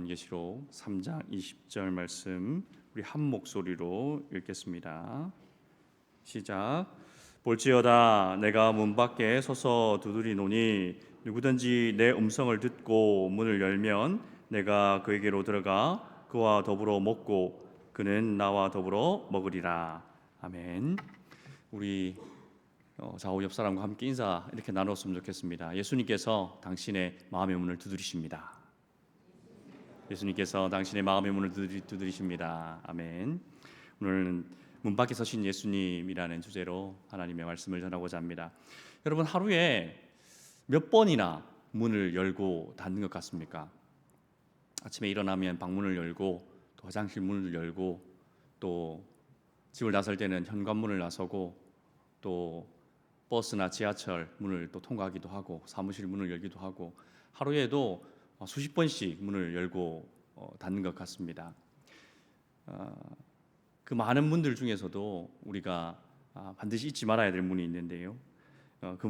요한계시록 3장 20절 말씀 우리 한 목소리로 읽겠습니다. 시작. 볼지어다 내가 문 밖에 서서 두드리노니 누구든지 내 음성을 듣고 문을 열면 내가 그에게로 들어가 그와 더불어 먹고 그는 나와 더불어 먹으리라. 아멘. 우리 좌우 옆 사람과 함께 인사 이렇게 나눴으면 좋겠습니다. 예수님께서 당신의 마음의 문을 두드리십니다. 예수님께서 당신의 마음의 문을 두드리십니다. 아멘. 오늘은 문 밖에 서신 예수님이라는 주제로 하나님의 말씀을 전하고자 합니다. 여러분, 하루에 몇 번이나 문을 열고 닫는 것 같습니까? 아침에 일어나면 방문을 열고 또 화장실 문을 열고 또 집을 나설 때는 현관문을 나서고 또 버스나 지하철 문을 또 통과하기도 하고 사무실 문을 열기도 하고 하루에도 수십 번씩 문을 열고 닫는 것 같습니다. 그 많은 문들 중에서도 우리가 반드시 잊지 말아야 될 문이 있는데요. 그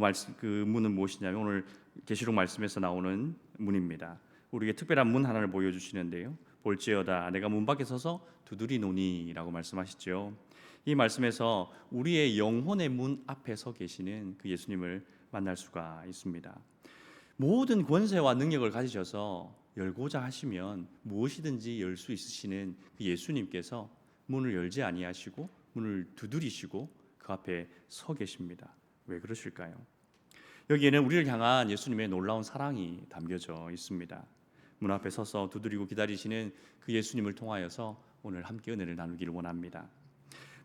문은 무엇이냐면 오늘 계시록 말씀에서 나오는 문입니다. 우리에게 특별한 문 하나를 보여주시는데요. 볼지어다 내가 문 밖에 서서 두드리노니라고 말씀하시죠. 이 말씀에서 우리의 영혼의 문 앞에 서 계시는 그 예수님을 만날 수가 있습니다. 모든 권세와 능력을 가지셔서 열고자 하시면 무엇이든지 열 수 있으시는 그 예수님께서 문을 열지 아니하시고 문을 두드리시고 그 앞에 서 계십니다. 왜 그러실까요? 여기에는 우리를 향한 예수님의 놀라운 사랑이 담겨져 있습니다. 문 앞에 서서 두드리고 기다리시는 그 예수님을 통하여서 오늘 함께 은혜를 나누기를 원합니다.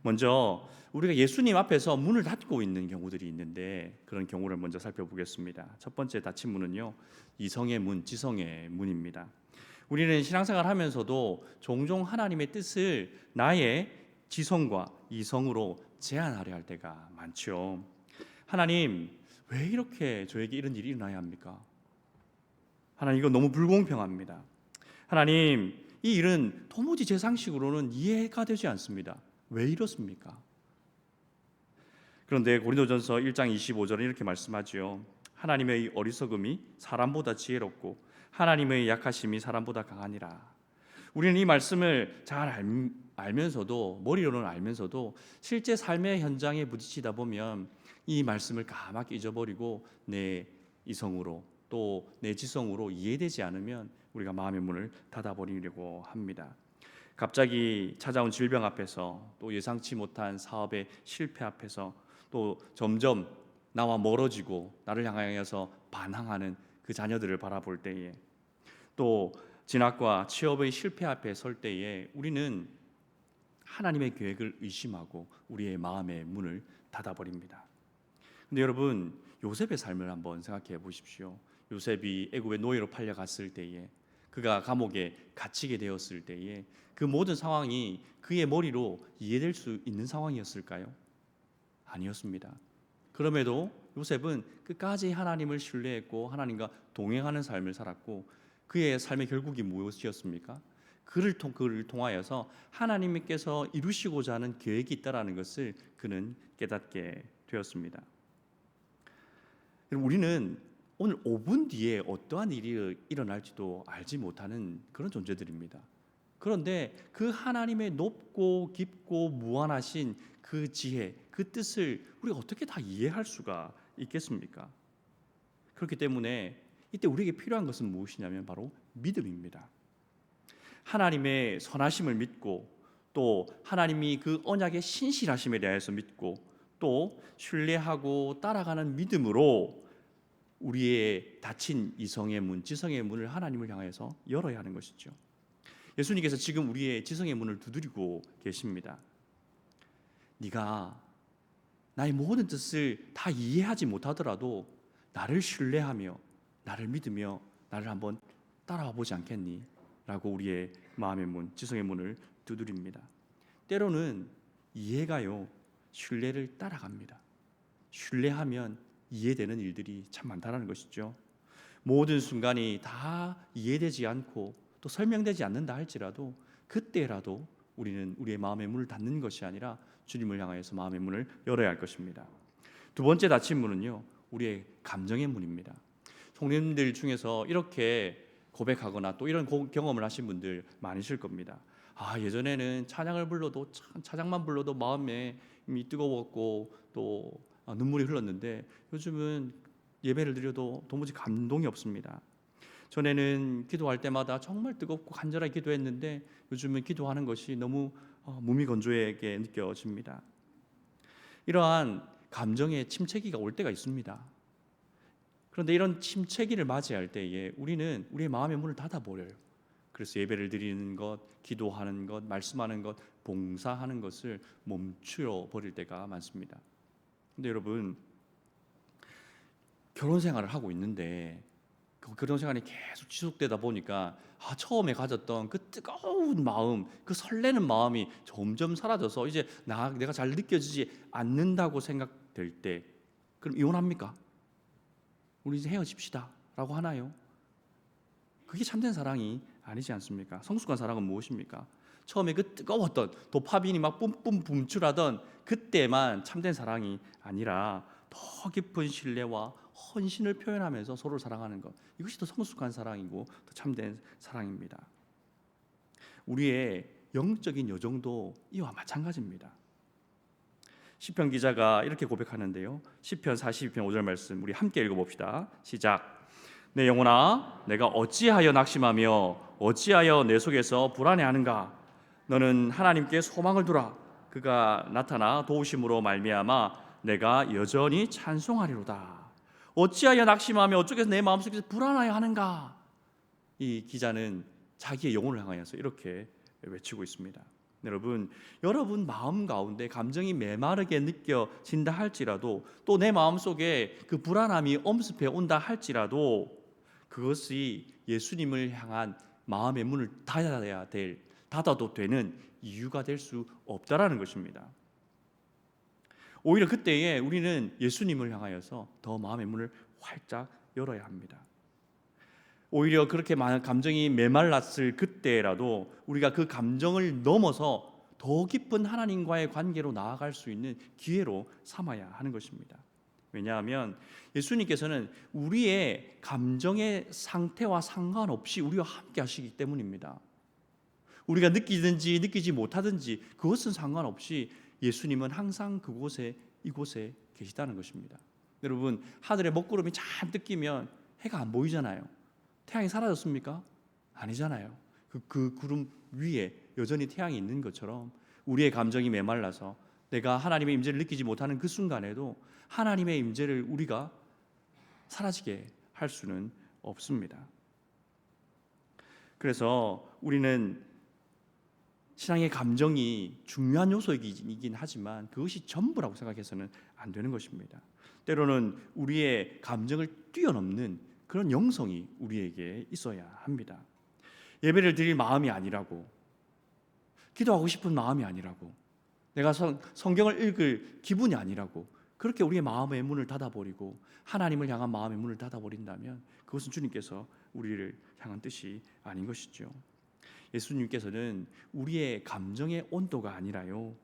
먼저 우리가 예수님 앞에서 문을 닫고 있는 경우들이 있는데 그런 경우를 먼저 살펴보겠습니다. 첫 번째 닫힌 문은요, 이성의 문, 지성의 문입니다. 우리는 신앙생활 하면서도 종종 하나님의 뜻을 나의 지성과 이성으로 제한하려 할 때가 많죠. 하나님, 왜 이렇게 저에게 이런 일이 일어나야 합니까? 하나님, 이거 너무 불공평합니다. 하나님, 이 일은 도무지 제 상식으로는 이해가 되지 않습니다. 왜 이렇습니까? 그런데 고린도전서 1장 25절은 이렇게 말씀하지요. 하나님의 어리석음이 사람보다 지혜롭고 하나님의 약하심이 사람보다 강하니라. 우리는 이 말씀을 잘 알면서도, 머리로는 알면서도 실제 삶의 현장에 부딪히다 보면 이 말씀을 까맣게 잊어버리고 내 이성으로 또 내 지성으로 이해되지 않으면 우리가 마음의 문을 닫아버리려고 합니다. 갑자기 찾아온 질병 앞에서 또 예상치 못한 사업의 실패 앞에서 또 점점 나와 멀어지고 나를 향하여서 반항하는 그 자녀들을 바라볼 때에 또 진학과 취업의 실패 앞에 설 때에 우리는 하나님의 계획을 의심하고 우리의 마음의 문을 닫아버립니다. 근데 여러분, 요셉의 삶을 한번 생각해 보십시오. 요셉이 애굽의 노예로 팔려갔을 때에 그가 감옥에 갇히게 되었을 때에 그 모든 상황이 그의 머리로 이해될 수 있는 상황이었을까요? 아니었습니다. 그럼에도 요셉은 끝까지 하나님을 신뢰했고 하나님과 동행하는 삶을 살았고 그의 삶의 결국이 무엇이었습니까? 그를 통하여서 하나님께서 이루시고자 하는 계획이 있다는 것을 그는 깨닫게 되었습니다. 우리는 오늘 5분 뒤에 어떠한 일이 일어날지도 알지 못하는 그런 존재들입니다. 그런데 그 하나님의 높고 깊고 무한하신 그 지혜, 그 뜻을 우리가 어떻게 다 이해할 수가 있겠습니까? 그렇기 때문에 이때 우리에게 필요한 것은 무엇이냐면 바로 믿음입니다. 하나님의 선하심을 믿고 또 하나님이 그 언약의 신실하심에 대해서 믿고 또 신뢰하고 따라가는 믿음으로 우리의 닫힌 이성의 문, 지성의 문을 하나님을 향해서 열어야 하는 것이죠. 예수님께서 지금 우리의 지성의 문을 두드리고 계십니다. 네가 나의 모든 뜻을 다 이해하지 못하더라도 나를 신뢰하며 나를 믿으며 나를 한번 따라와 보지 않겠니? 라고 우리의 마음의 문, 지성의 문을 두드립니다. 때로는 이해가요, 신뢰를 따라갑니다. 신뢰하면 이해되는 일들이 참 많다는 것이죠. 모든 순간이 다 이해되지 않고 또 설명되지 않는다 할지라도 그때라도 우리는 우리의 마음의 문을 닫는 것이 아니라 주님을 향하여서 마음의 문을 열어야 할 것입니다. 두 번째 닫힌 문은요, 우리의 감정의 문입니다. 성도님들 중에서 이렇게 고백하거나 또 이런 경험을 하신 분들 많으실 겁니다. 예전에는 찬양을 불러도 찬양만 불러도 마음에 이미 뜨거웠고 또 눈물이 흘렀는데 요즘은 예배를 드려도 도무지 감동이 없습니다. 전에는 기도할 때마다 정말 뜨겁고 간절하게 기도했는데 요즘은 기도하는 것이 너무 무미건조하게 느껴집니다. 이러한 감정의 침체기가 올 때가 있습니다. 그런데 이런 침체기를 맞이할 때에 우리는 우리의 마음의 문을 닫아버려요. 그래서 예배를 드리는 것, 기도하는 것, 말씀하는 것, 봉사하는 것을 멈추어 버릴 때가 많습니다. 근데 여러분, 결혼 생활을 하고 있는데 그 결혼 생활이 계속 지속되다 보니까 처음에 가졌던 그 뜨거운 마음, 그 설레는 마음이 점점 사라져서 이제 내가 잘 느껴지지 않는다고 생각될 때 그럼 이혼합니까? 우리 이제 헤어집시다 라고 하나요? 그게 참된 사랑이 아니지 않습니까? 성숙한 사랑은 무엇입니까? 처음에 그 뜨거웠던 도파민이 막 뿜뿜 분출하던 그때만 참된 사랑이 아니라 더 깊은 신뢰와 헌신을 표현하면서 서로를 사랑하는 것, 이것이 더 성숙한 사랑이고 더 참된 사랑입니다. 우리의 영적인 여정도 이와 마찬가지입니다. 시편 기자가 이렇게 고백하는데요. 시편 42편 5절 말씀 우리 함께 읽어봅시다. 시작. 내 영혼아 내가 어찌하여 낙심하며 어찌하여 내 속에서 불안해하는가. 너는 하나님께 소망을 두라. 그가 나타나 도우심으로 말미암아 내가 여전히 찬송하리로다. 어찌하여 낙심하며 어쩌겠어 내 마음속에서 불안하여 하는가. 이 기자는 자기의 영혼을 향하여서 이렇게 외치고 있습니다. 여러분 마음 가운데 감정이 메마르게 느껴진다 할지라도 또 내 마음속에 그 불안함이 엄습해 온다 할지라도 그것이 예수님을 향한 마음의 문을 닫아도 되는 이유가 될 수 없다라는 것입니다. 오히려 그때에 우리는 예수님을 향하여서 더 마음의 문을 활짝 열어야 합니다. 오히려 그렇게 많은 감정이 메말랐을 그때라도 우리가 그 감정을 넘어서 더 깊은 하나님과의 관계로 나아갈 수 있는 기회로 삼아야 하는 것입니다. 왜냐하면 예수님께서는 우리의 감정의 상태와 상관없이 우리와 함께 하시기 때문입니다. 우리가 느끼든지 느끼지 못하든지 그것은 상관없이 예수님은 항상 이곳에 계시다는 것입니다. 여러분, 하늘에 먹구름이 잔뜩 끼면 해가 안 보이잖아요. 태양이 사라졌습니까? 아니잖아요. 그 구름 위에 여전히 태양이 있는 것처럼 우리의 감정이 메말라서 내가 하나님의 임재를 느끼지 못하는 그 순간에도 하나님의 임재를 우리가 사라지게 할 수는 없습니다. 그래서 우리는 신앙의 감정이 중요한 요소이긴 하지만 그것이 전부라고 생각해서는 안 되는 것입니다. 때로는 우리의 감정을 뛰어넘는 그런 영성이 우리에게 있어야 합니다. 예배를 드릴 마음이 아니라고, 기도하고 싶은 마음이 아니라고, 내가 성경을 읽을 기분이 아니라고 그렇게 우리의 마음의 문을 닫아버리고 하나님을 향한 마음의 문을 닫아버린다면 그것은 주님께서 우리를 향한 뜻이 아닌 것이죠. 예수님께서는 우리의 감정의 온도가 아니라요,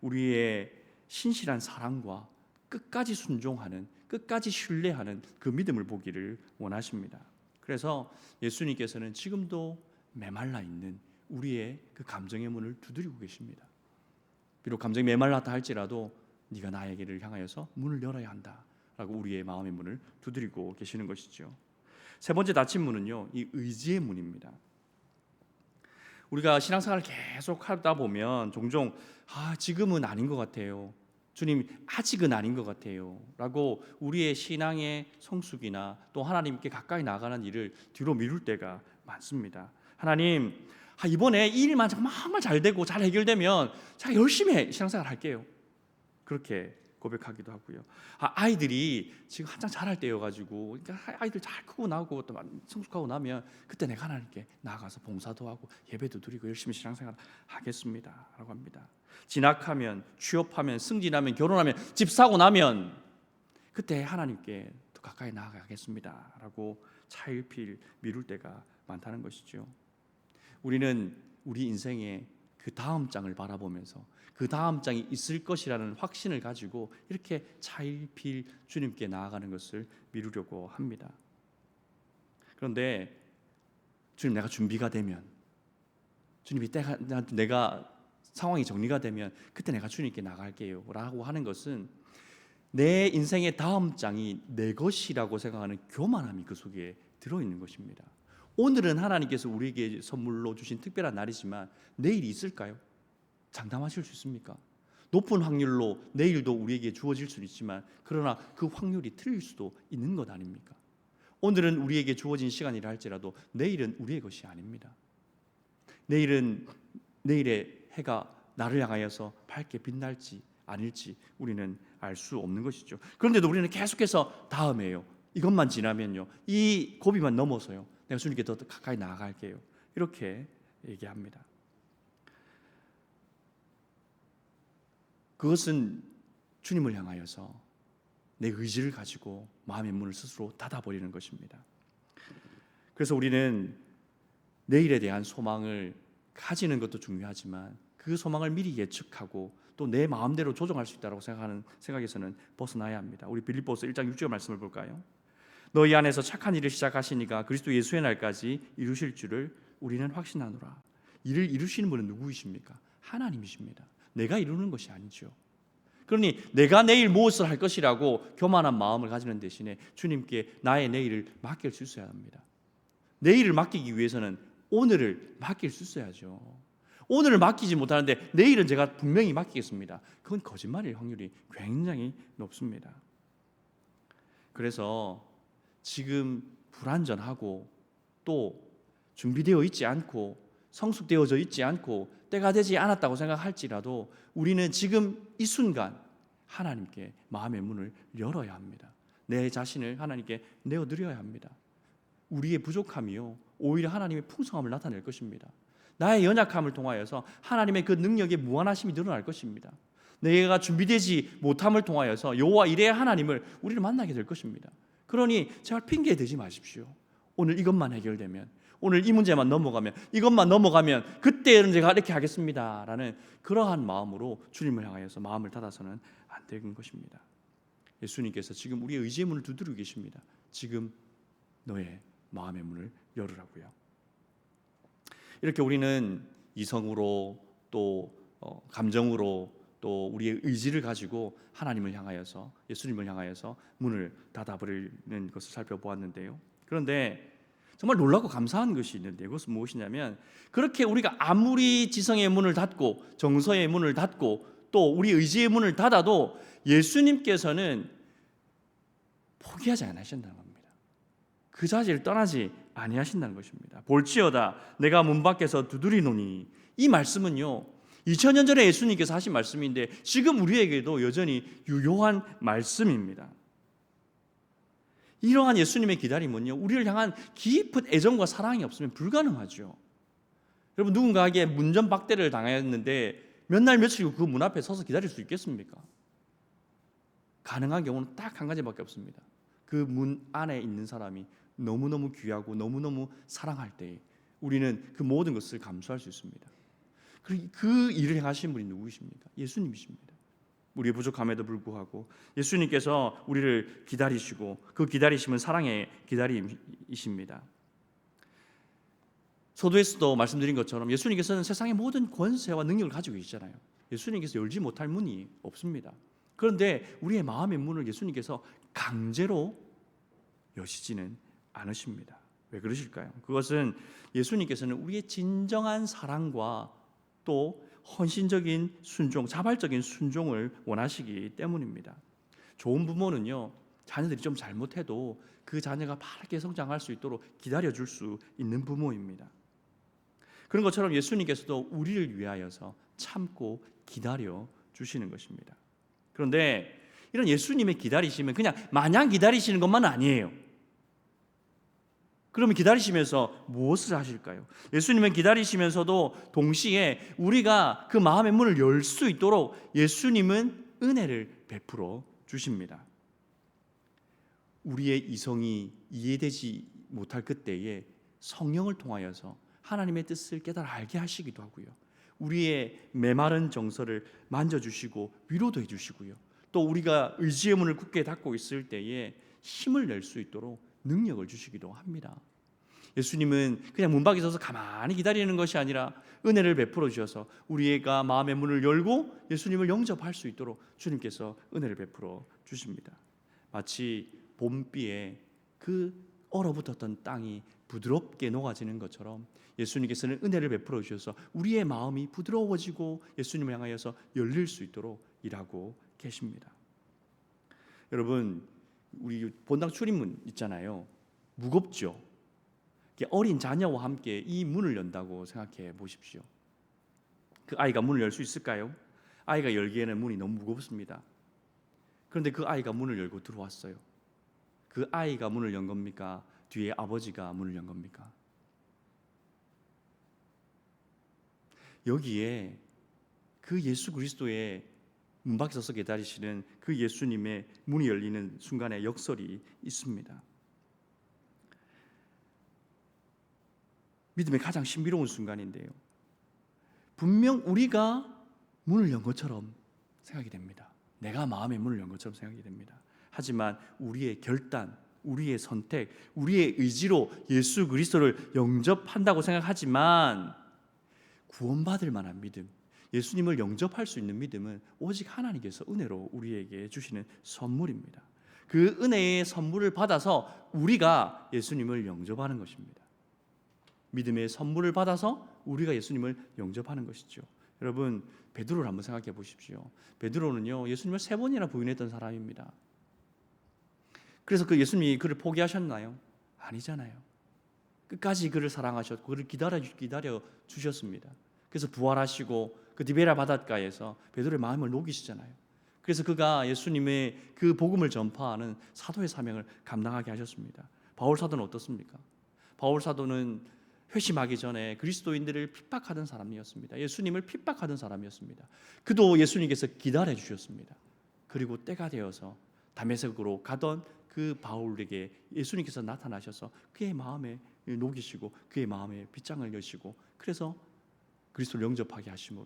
우리의 신실한 사랑과 끝까지 순종하는, 끝까지 신뢰하는 그 믿음을 보기를 원하십니다. 그래서 예수님께서는 지금도 메말라 있는 우리의 그 감정의 문을 두드리고 계십니다. 비록 감정이 메말랐다 할지라도 네가 나에게를 향하여서 문을 열어야 한다라고 우리의 마음의 문을 두드리고 계시는 것이죠. 세 번째 닫힌 문은요, 이 의지의 문입니다. 우리가 신앙생활을 계속 하다 보면 종종 지금은 아닌 것 같아요, 주님 아직은 아닌 것 같아요 라고 우리의 신앙의 성숙이나 또 하나님께 가까이 나가는 일을 뒤로 미룰 때가 많습니다. 하나님, 이번에 이 일만 정말 잘 되고 잘 해결되면 제가 열심히 신앙생활 할게요, 그렇게 고백하기도 하고요. 아이들이 지금 한창 자랄 때여가지고, 그러니까 아이들 잘 크고 나고 또 성숙하고 나면 그때 내가 하나님께 나가서 봉사도 하고 예배도 드리고 열심히 신앙생활 하겠습니다라고 합니다. 진학하면, 취업하면, 승진하면, 결혼하면, 집 사고 나면 그때 하나님께 더 가까이 나아가겠습니다라고 차일피일 미룰 때가 많다는 것이죠. 우리는 우리 인생의 그 다음 장을 바라보면서 그 다음 장이 있을 것이라는 확신을 가지고 이렇게 차일피일 주님께 나아가는 것을 미루려고 합니다. 그런데 주님, 내가 준비가 되면, 주님이 내가 상황이 정리가 되면 그때 내가 주님께 나갈게요 라고 하는 것은 내 인생의 다음 장이 내 것이라고 생각하는 교만함이 그 속에 들어있는 것입니다. 오늘은 하나님께서 우리에게 선물로 주신 특별한 날이지만 내일이 있을까요? 장담하실 수 있습니까? 높은 확률로 내일도 우리에게 주어질 수는 있지만 그러나 그 확률이 틀릴 수도 있는 것 아닙니까? 오늘은 우리에게 주어진 시간이라 할지라도 내일은 우리의 것이 아닙니다. 내일의 해가 나를 향하여서 밝게 빛날지 아닐지 우리는 알 수 없는 것이죠. 그런데도 우리는 계속해서 다음에요, 이것만 지나면요, 이 고비만 넘어서요, 내가 주님께 더 가까이 나아갈게요, 이렇게 얘기합니다. 그것은 주님을 향하여서 내 의지를 가지고 마음의 문을 스스로 닫아버리는 것입니다. 그래서 우리는 내일에 대한 소망을 가지는 것도 중요하지만 그 소망을 미리 예측하고 또 내 마음대로 조정할 수 있다고 생각하는 생각에서는 벗어나야 합니다. 우리 빌립보서 1장 6절 말씀을 볼까요? 너희 안에서 착한 일을 시작하시니까 그리스도 예수의 날까지 이루실 줄을 우리는 확신하노라. 일을 이루시는 분은 누구이십니까? 하나님이십니다. 내가 이루는 것이 아니죠. 그러니 내가 내일 무엇을 할 것이라고 교만한 마음을 가지는 대신에 주님께 나의 내일을 맡길 수 있어야 합니다. 내일을 맡기기 위해서는 오늘을 맡길 수 있어야죠. 오늘을 맡기지 못하는데 내일은 제가 분명히 맡기겠습니다. 그건 거짓말일 확률이 굉장히 높습니다. 그래서 지금 불완전하고 또 준비되어 있지 않고 성숙되어져 있지 않고 때가 되지 않았다고 생각할지라도 우리는 지금 이 순간 하나님께 마음의 문을 열어야 합니다. 내 자신을 하나님께 내어드려야 합니다. 우리의 부족함이요 오히려 하나님의 풍성함을 나타낼 것입니다. 나의 연약함을 통하여서 하나님의 그 능력의 무한하심이 드러날 것입니다. 내가 준비되지 못함을 통하여서 여호와 이레의 하나님을 우리를 만나게 될 것입니다. 그러니 제발 핑계 대지 마십시오. 오늘 이것만 해결되면, 오늘 이 문제만 넘어가면, 이것만 넘어가면 그때는 제가 이렇게 하겠습니다 라는 그러한 마음으로 주님을 향하여서 마음을 닫아서는 안 되는 것입니다. 예수님께서 지금 우리의 의지의 문을 두드리고 계십니다. 지금 너의 마음의 문을 열으라고요. 이렇게 우리는 이성으로 또 감정으로 또 우리의 의지를 가지고 하나님을 향하여서, 예수님을 향하여서 문을 닫아버리는 것을 살펴보았는데요. 그런데 정말 놀랍고 감사한 것이 있는데 그것은 무엇이냐면, 그렇게 우리가 아무리 지성의 문을 닫고 정서의 문을 닫고 또 우리 의지의 문을 닫아도 예수님께서는 포기하지 않으신다는 겁니다. 그 자리를 떠나지 아니하신다는 것입니다. 볼지어다 내가 문 밖에서 두드리노니, 이 말씀은요 2000년 전에 예수님께서 하신 말씀인데 지금 우리에게도 여전히 유효한 말씀입니다. 이러한 예수님의 기다림은요 우리를 향한 깊은 애정과 사랑이 없으면 불가능하죠. 여러분, 누군가에게 문전박대를 당하였는데 몇 날 며칠 후 그 문 앞에 서서 기다릴 수 있겠습니까? 가능한 경우는 딱 한 가지밖에 없습니다. 그 문 안에 있는 사람이 너무너무 귀하고 너무너무 사랑할 때 우리는 그 모든 것을 감수할 수 있습니다. 그 일을 행하신 분이 누구이십니까? 예수님이십니다. 우리의 부족함에도 불구하고 예수님께서 우리를 기다리시고 그 기다리심은 사랑의 기다림이십니다. 서두에서도 말씀드린 것처럼 예수님께서는 세상의 모든 권세와 능력을 가지고 계시잖아요. 예수님께서 열지 못할 문이 없습니다. 그런데 우리의 마음의 문을 예수님께서 강제로 여시지는 않으십니다. 왜 그러실까요? 그것은 예수님께서는 우리의 진정한 사랑과 또 헌신적인 순종, 자발적인 순종을 원하시기 때문입니다. 좋은 부모는요 자녀들이 좀 잘못해도 그 자녀가 바르게 성장할 수 있도록 기다려줄 수 있는 부모입니다. 그런 것처럼 예수님께서도 우리를 위하여서 참고 기다려 주시는 것입니다. 그런데 이런 예수님의 기다리심은 그냥 마냥 기다리시는 것만 아니에요. 그러면 기다리시면서 무엇을 하실까요? 예수님은 기다리시면서도 동시에 우리가 그 마음의 문을 열 수 있도록 예수님은 은혜를 베풀어 주십니다. 우리의 이성이 이해되지 못할 그때에 성령을 통하여서 하나님의 뜻을 깨달아 알게 하시기도 하고요. 우리의 메마른 정서를 만져주시고 위로도 해주시고요. 또 우리가 의지의 문을 굳게 닫고 있을 때에 힘을 낼 수 있도록 능력을 주시기도 합니다. 예수님은 그냥 문 밖에 서서 가만히 기다리는 것이 아니라 은혜를 베풀어 주셔서 우리가 마음의 문을 열고 예수님을 영접할 수 있도록 주님께서 은혜를 베풀어 주십니다. 마치 봄비에 그 얼어붙었던 땅이 부드럽게 녹아지는 것처럼 예수님께서는 은혜를 베풀어 주셔서 우리의 마음이 부드러워지고 예수님을 향하여서 열릴 수 있도록 일하고 계십니다. 여러분, 우리 본당 출입문 있잖아요. 무겁죠. 어린 자녀와 함께 이 문을 연다고 생각해 보십시오. 그 아이가 문을 열 수 있을까요? 아이가 열기에는 문이 너무 무겁습니다. 그런데 그 아이가 문을 열고 들어왔어요. 그 아이가 문을 연 겁니까? 뒤에 아버지가 문을 연 겁니까? 여기에 그 예수 그리스도의 문 밖에 서서 기다리시는 그 예수님의 문이 열리는 순간에 역설이 있습니다. 믿음의 가장 신비로운 순간인데요, 분명 우리가 문을 연 것처럼 생각이 됩니다. 내가 마음의 문을 연 것처럼 생각이 됩니다. 하지만 우리의 결단, 우리의 선택, 우리의 의지로 예수 그리스도를 영접한다고 생각하지만 구원받을 만한 믿음, 예수님을 영접할 수 있는 믿음은 오직 하나님께서 은혜로 우리에게 주시는 선물입니다. 그 은혜의 선물을 받아서 우리가 예수님을 영접하는 것입니다. 믿음의 선물을 받아서 우리가 예수님을 영접하는 것이죠. 여러분, 베드로를 한번 생각해 보십시오. 베드로는요, 예수님을 3번이나 부인했던 사람입니다. 그래서 그 예수님이 그를 포기하셨나요? 아니잖아요. 끝까지 그를 사랑하셨고 그를 기다려 주셨습니다. 그래서 부활하시고 그 디베라 바닷가에서 베드로의 마음을 녹이시잖아요. 그래서 그가 예수님의 그 복음을 전파하는 사도의 사명을 감당하게 하셨습니다. 바울 사도는 어떻습니까? 바울 사도는 회심하기 전에 그리스도인들을 핍박하던 사람이었습니다. 예수님을 핍박하던 사람이었습니다. 그도 예수님께서 기다려 주셨습니다. 그리고 때가 되어서 다메섹으로 가던 그 바울에게 예수님께서 나타나셔서 그의 마음에 녹이시고 그의 마음에 빗장을 여시고 그래서 그리스도를 영접하게 하심으로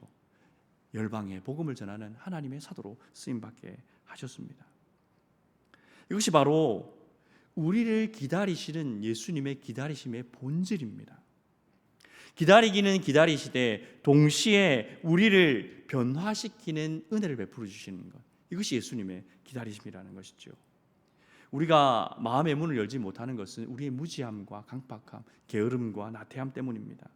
열방에 복음을 전하는 하나님의 사도로 쓰임받게 하셨습니다. 이것이 바로 우리를 기다리시는 예수님의 기다리심의 본질입니다. 기다리기는 기다리시되 동시에 우리를 변화시키는 은혜를 베풀어 주시는 것, 이것이 예수님의 기다리심이라는 것이죠. 우리가 마음의 문을 열지 못하는 것은 우리의 무지함과 강박함, 게으름과 나태함 때문입니다.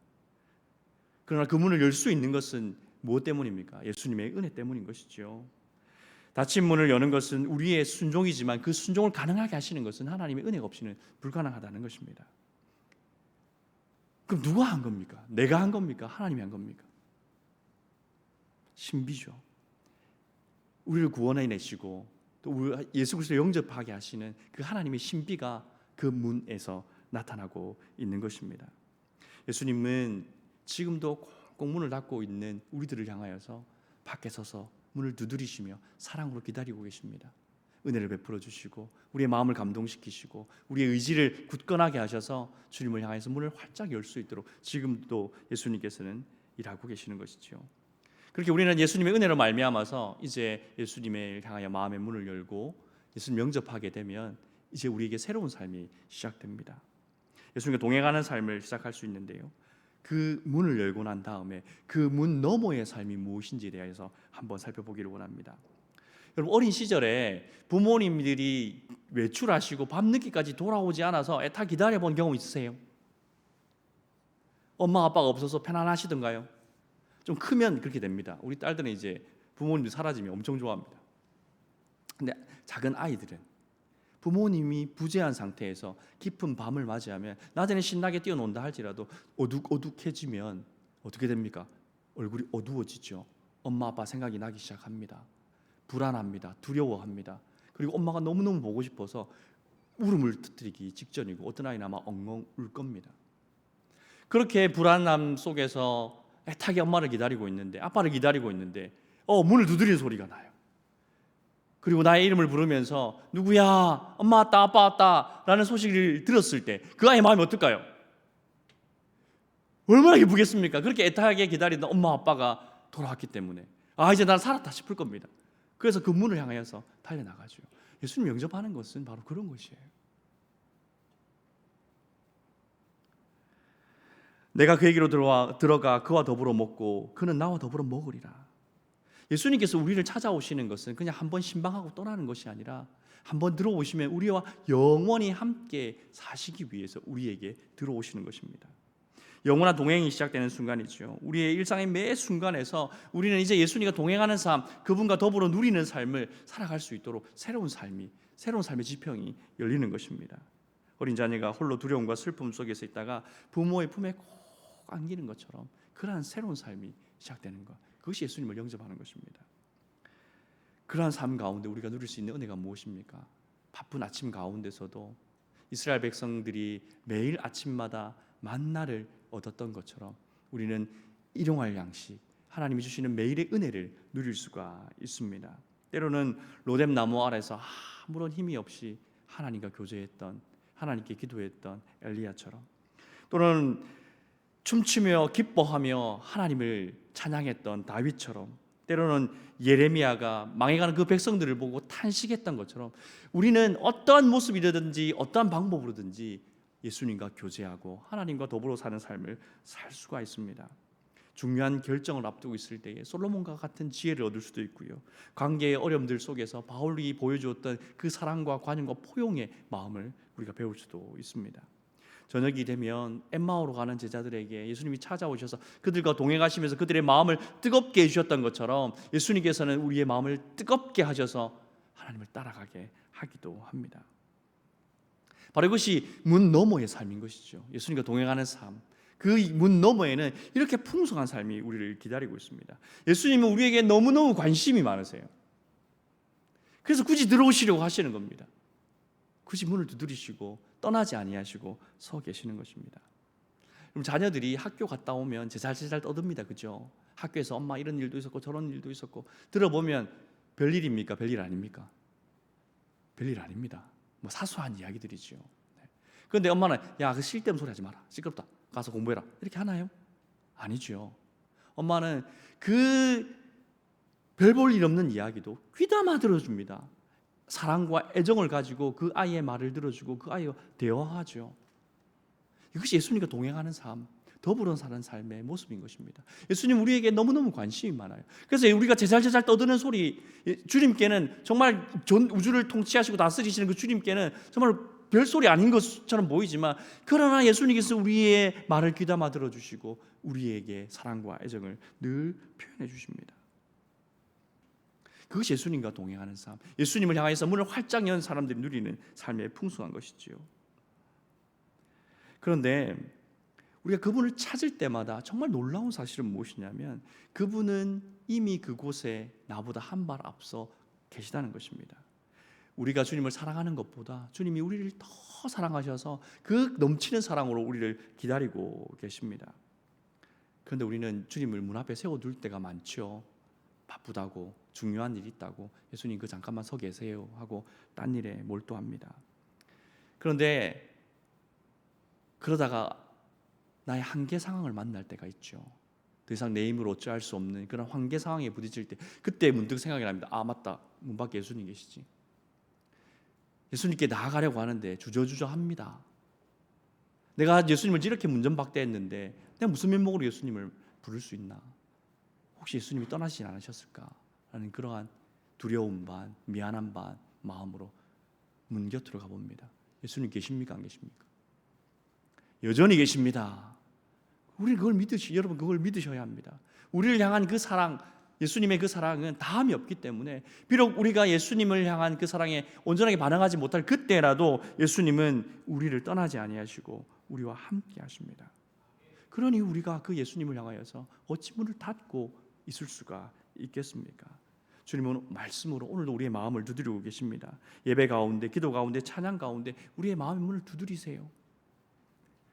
그러나 그 문을 열 수 있는 것은 무엇 때문입니까? 예수님의 은혜 때문인 것이죠. 닫힌 문을 여는 것은 우리의 순종이지만 그 순종을 가능하게 하시는 것은 하나님의 은혜가 없이는 불가능하다는 것입니다. 그럼 누가 한 겁니까? 내가 한 겁니까? 하나님이 한 겁니까? 신비죠. 우리를 구원해 내시고 또 예수 그리스도 영접하게 하시는 그 하나님의 신비가 그 문에서 나타나고 있는 것입니다. 예수님은 지금도 꼭 문을 닫고 있는 우리들을 향하여서 밖에 서서 문을 두드리시며 사랑으로 기다리고 계십니다. 은혜를 베풀어 주시고 우리의 마음을 감동시키시고 우리의 의지를 굳건하게 하셔서 주님을 향해서 문을 활짝 열 수 있도록 지금도 예수님께서는 일하고 계시는 것이죠. 그렇게 우리는 예수님의 은혜로 말미암아서 이제 예수님을 향하여 마음의 문을 열고 예수님 영접하게 되면 이제 우리에게 새로운 삶이 시작됩니다. 예수님과 동행하는 삶을 시작할 수 있는데요, 그 문을 열고 난 다음에 그 문 너머의 삶이 무엇인지에 대해서 한번 살펴보기를 원합니다. 여러분, 어린 시절에 부모님들이 외출하시고 밤늦게까지 돌아오지 않아서 애타 기다려본 경험 있으세요? 엄마 아빠가 없어서 편안하시던가요? 좀 크면 그렇게 됩니다. 우리 딸들은 이제 부모님들 사라지면 엄청 좋아합니다. 근데 작은 아이들은 부모님이 부재한 상태에서 깊은 밤을 맞이하면 낮에는 신나게 뛰어논다 할지라도 어둑어둑해지면 어떻게 됩니까? 얼굴이 어두워지죠. 엄마 아빠 생각이 나기 시작합니다. 불안합니다. 두려워합니다. 그리고 엄마가 너무너무 보고 싶어서 울음을 터뜨리기 직전이고 어떤 아이는 아마 엉엉 울 겁니다. 그렇게 불안함 속에서 애타게 엄마를 기다리고 있는데, 아빠를 기다리고 있는데 문을 두드리는 소리가 나요. 그리고 나의 이름을 부르면서 누구야? 엄마 왔다, 아빠 왔다 라는 소식을 들었을 때 그 아이의 마음이 어떨까요? 얼마나 기쁘겠습니까? 그렇게 애타게 기다리던 엄마 아빠가 돌아왔기 때문에 이제 난 살았다 싶을 겁니다. 그래서 그 문을 향해서 달려나가죠. 예수님 영접하는 것은 바로 그런 것이에요. 내가 그에게로 들어가 그와 더불어 먹고 그는 나와 더불어 먹으리라. 예수님께서 우리를 찾아오시는 것은 그냥 한번 신방하고 떠나는 것이 아니라 한번 들어오시면 우리와 영원히 함께 사시기 위해서 우리에게 들어오시는 것입니다. 영원한 동행이 시작되는 순간이죠. 우리의 일상의 매 순간에서 우리는 이제 예수님과 동행하는 삶, 그분과 더불어 누리는 삶을 살아갈 수 있도록 새로운 삶의 지평이 열리는 것입니다. 어린 자녀가 홀로 두려움과 슬픔 속에서 있다가 부모의 품에 꼭 안기는 것처럼 그러한 새로운 삶이 시작되는 것, 그것이 예수님을 영접하는 것입니다. 그러한 삶 가운데 우리가 누릴 수 있는 은혜가 무엇입니까? 바쁜 아침 가운데서도 이스라엘 백성들이 매일 아침마다 만나를 얻었던 것처럼 우리는 일용할 양식, 하나님이 주시는 매일의 은혜를 누릴 수가 있습니다. 때로는 로뎀 나무 아래서 아무런 힘이 없이 하나님과 교제했던, 하나님께 기도했던 엘리야처럼, 또는 춤추며 기뻐하며 하나님을 찬양했던 다윗처럼, 때로는 예레미야가 망해가는 그 백성들을 보고 탄식했던 것처럼 우리는 어떠한 모습이든지 어떠한 방법으로든지 예수님과 교제하고 하나님과 더불어 사는 삶을 살 수가 있습니다. 중요한 결정을 앞두고 있을 때에 솔로몬과 같은 지혜를 얻을 수도 있고요, 관계의 어려움들 속에서 바울이 보여주었던 그 사랑과 관용과 포용의 마음을 우리가 배울 수도 있습니다. 저녁이 되면 엠마오로 가는 제자들에게 예수님이 찾아오셔서 그들과 동행하시면서 그들의 마음을 뜨겁게 해주셨던 것처럼 예수님께서는 우리의 마음을 뜨겁게 하셔서 하나님을 따라가게 하기도 합니다. 바로 이것이 문 너머의 삶인 것이죠. 예수님과 동행하는 삶, 그 문 너머에는 이렇게 풍성한 삶이 우리를 기다리고 있습니다. 예수님은 우리에게 너무너무 관심이 많으세요. 그래서 굳이 들어오시려고 하시는 겁니다. 굳이 문을 두드리시고 떠나지 아니하시고 서 계시는 것입니다. 그럼 자녀들이 학교 갔다 오면 제잘제잘 떠듭니다. 그죠? 학교에서 엄마 이런 일도 있었고 저런 일도 있었고, 들어보면 별일입니까? 별일 아닙니까? 별일 아닙니다. 뭐 사소한 이야기들이죠. 그런데 엄마는 야, 그 쓸데없는 소리 하지 마라, 시끄럽다, 가서 공부해라, 이렇게 하나요? 아니죠. 엄마는 그 별 볼 일 없는 이야기도 귀담아 들어줍니다. 사랑과 애정을 가지고 그 아이의 말을 들어주고 그 아이와 대화하죠. 이것이 예수님과 동행하는 삶, 더불어 사는 삶의 모습인 것입니다. 예수님 우리에게 너무너무 관심이 많아요. 그래서 우리가 제잘제잘 떠드는 소리, 주님께는 정말 전 우주를 통치하시고 다스리시는 그 주님께는 정말 별소리 아닌 것처럼 보이지만, 그러나 예수님께서 우리의 말을 귀담아 들어주시고 우리에게 사랑과 애정을 늘 표현해 주십니다. 그것이 예수님과 동행하는 삶, 예수님을 향해서 문을 활짝 연 사람들이 누리는 삶의 풍성한 것이지요. 그런데 우리가 그분을 찾을 때마다 정말 놀라운 사실은 무엇이냐면, 그분은 이미 그곳에 나보다 한 발 앞서 계시다는 것입니다. 우리가 주님을 사랑하는 것보다 주님이 우리를 더 사랑하셔서 그 넘치는 사랑으로 우리를 기다리고 계십니다. 그런데 우리는 주님을 문 앞에 세워둘 때가 많죠. 바쁘다고, 중요한 일이 있다고, 예수님 그 잠깐만 서 계세요 하고 딴 일에 몰두합니다. 그런데 그러다가 나의 한계 상황을 만날 때가 있죠. 더 이상 내 힘으로 어찌할 수 없는 그런 한계 상황에 부딪힐 때, 그때 문득 생각이 납니다. 아, 맞다, 문 밖에 예수님 계시지. 예수님께 나아가려고 하는데 주저주저합니다. 내가 예수님을 이렇게 문전박대했는데 내가 무슨 면목으로 예수님을 부를 수 있나? 혹시 예수님이 떠나시지 않으셨을까? 라는 그러한 두려움 반, 미안함 반 마음으로 문 곁으로 가봅니다. 예수님 계십니까? 안 계십니까? 여전히 계십니다. 우리는 여러분 그걸 믿으셔야 합니다. 우리를 향한 그 사랑, 예수님의 그 사랑은 다함이 없기 때문에, 비록 우리가 예수님을 향한 그 사랑에 온전하게 반응하지 못할 그때라도 예수님은 우리를 떠나지 아니하시고 우리와 함께 하십니다. 그러니 우리가 그 예수님을 향하여서 어찌 문을 닫고 있을 수가 있겠습니까? 주님은 말씀으로 오늘도 우리의 마음을 두드리고 계십니다. 예배 가운데, 기도 가운데, 찬양 가운데 우리의 마음의 문을 두드리세요.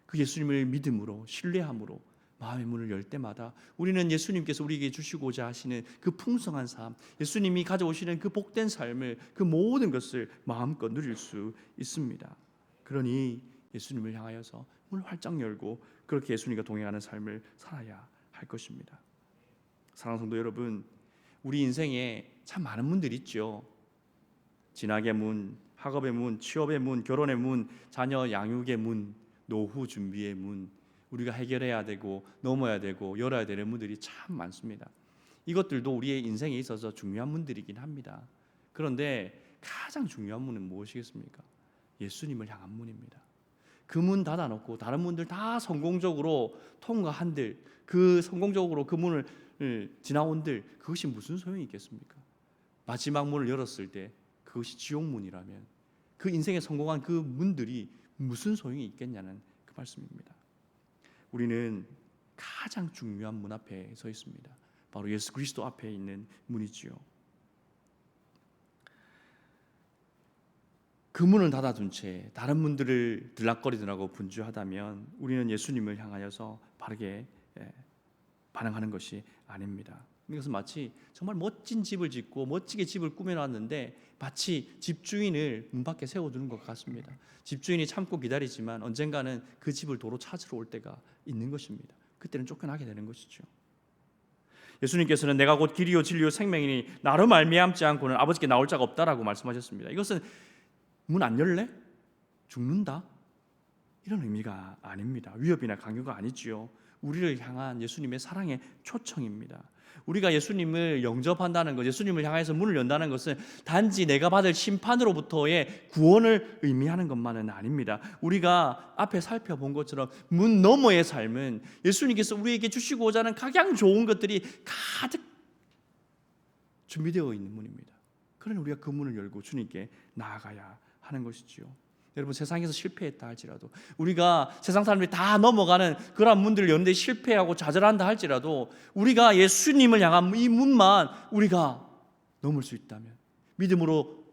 그 예수님을 믿음으로, 신뢰함으로 마음의 문을 열 때마다 우리는 예수님께서 우리에게 주시고자 하시는 그 풍성한 삶, 예수님이 가져오시는 그 복된 삶을, 그 모든 것을 마음껏 누릴 수 있습니다. 그러니 예수님을 향하여서 문을 활짝 열고 그렇게 예수님과 동행하는 삶을 살아야 할 것입니다. 사랑하는 성도 여러분, 우리 인생에 참 많은 문들이 있죠. 진학의 문, 학업의 문, 취업의 문, 결혼의 문, 자녀 양육의 문, 노후 준비의 문, 우리가 해결해야 되고 넘어야 되고 열어야 되는 문들이 참 많습니다. 이것들도 우리의 인생에 있어서 중요한 문들이긴 합니다. 그런데 가장 중요한 문은 무엇이겠습니까? 예수님을 향한 문입니다. 그 문 닫아놓고 다른 문들 다 성공적으로 통과한들, 그 성공적으로 그 문을 지나온들, 그것이 무슨 소용이 있겠습니까? 마지막 문을 열었을 때 그것이 지옥문이라면 그 인생에 성공한 그 문들이 무슨 소용이 있겠냐는 그 말씀입니다. 우리는 가장 중요한 문 앞에 서 있습니다. 바로 예수 그리스도 앞에 있는 문이지요. 그 문을 닫아둔 채 다른 문들을 들락거리더라고 분주하다면 우리는 예수님을 향하여서 바르게 반응하는 것이 아닙니다. 이것은 마치 정말 멋진 집을 짓고 멋지게 집을 꾸며놨는데 마치 집주인을 문 밖에 세워두는 것 같습니다. 집주인이 참고 기다리지만 언젠가는 그 집을 도로 찾으러 올 때가 있는 것입니다. 그때는 쫓겨나게 되는 것이죠. 예수님께서는 내가 곧 길이요 진리요 생명이니 나로 말미암지 않고는 아버지께 나올 자가 없다라고 말씀하셨습니다. 이것은 문 안 열래? 죽는다? 이런 의미가 아닙니다. 위협이나 강요가 아니지요. 우리를 향한 예수님의 사랑의 초청입니다. 우리가 예수님을 영접한다는 것, 예수님을 향해서 문을 연다는 것은 단지 내가 받을 심판으로부터의 구원을 의미하는 것만은 아닙니다. 우리가 앞에 살펴본 것처럼 문 너머의 삶은 예수님께서 우리에게 주시고자 하는 가장 좋은 것들이 가득 준비되어 있는 문입니다. 그러니 우리가 그 문을 열고 주님께 나아가야 하는 것이지요. 여러분, 세상에서 실패했다 할지라도, 우리가 세상 사람들이 다 넘어가는 그런 문들을 여는데 실패하고 좌절한다 할지라도, 우리가 예수님을 향한 이 문만 우리가 넘을 수 있다면, 믿음으로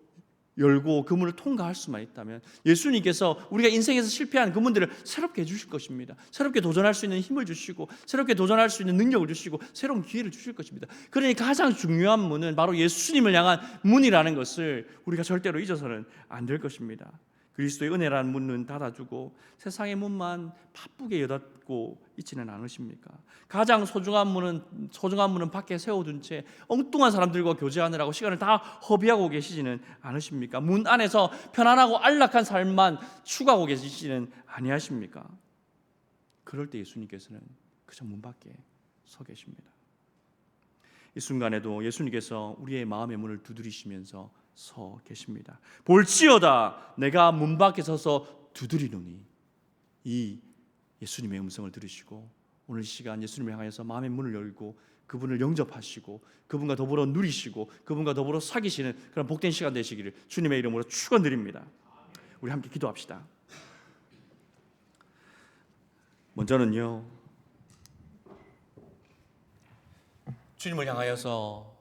열고 그 문을 통과할 수만 있다면 예수님께서 우리가 인생에서 실패한 그 문들을 새롭게 해주실 것입니다. 새롭게 도전할 수 있는 힘을 주시고, 새롭게 도전할 수 있는 능력을 주시고, 새로운 기회를 주실 것입니다. 그러니 가장 중요한 문은 바로 예수님을 향한 문이라는 것을 우리가 절대로 잊어서는 안 될 것입니다. 그리스도의 은혜라는 문은 닫아주고 세상의 문만 바쁘게 여닫고 있지는 않으십니까? 가장 소중한 문은 밖에 세워둔 채 엉뚱한 사람들과 교제하느라고 시간을 다 허비하고 계시지는 않으십니까? 문 안에서 편안하고 안락한 삶만 추구하고 계시지는 아니하십니까? 그럴 때 예수님께서는 그저 문 밖에 서 계십니다. 이 순간에도 예수님께서 우리의 마음의 문을 두드리시면서 서 계십니다. 볼지어다 내가 문 밖에 서서 두드리노니. 이 예수님의 음성을 들으시고 오늘 시간 예수님을 향해서 마음의 문을 열고 그분을 영접하시고 그분과 더불어 누리시고 그분과 더불어 사귀시는 그런 복된 시간 되시기를 주님의 이름으로 축원드립니다. 우리 함께 기도합시다. 먼저는요, 주님을 향하여서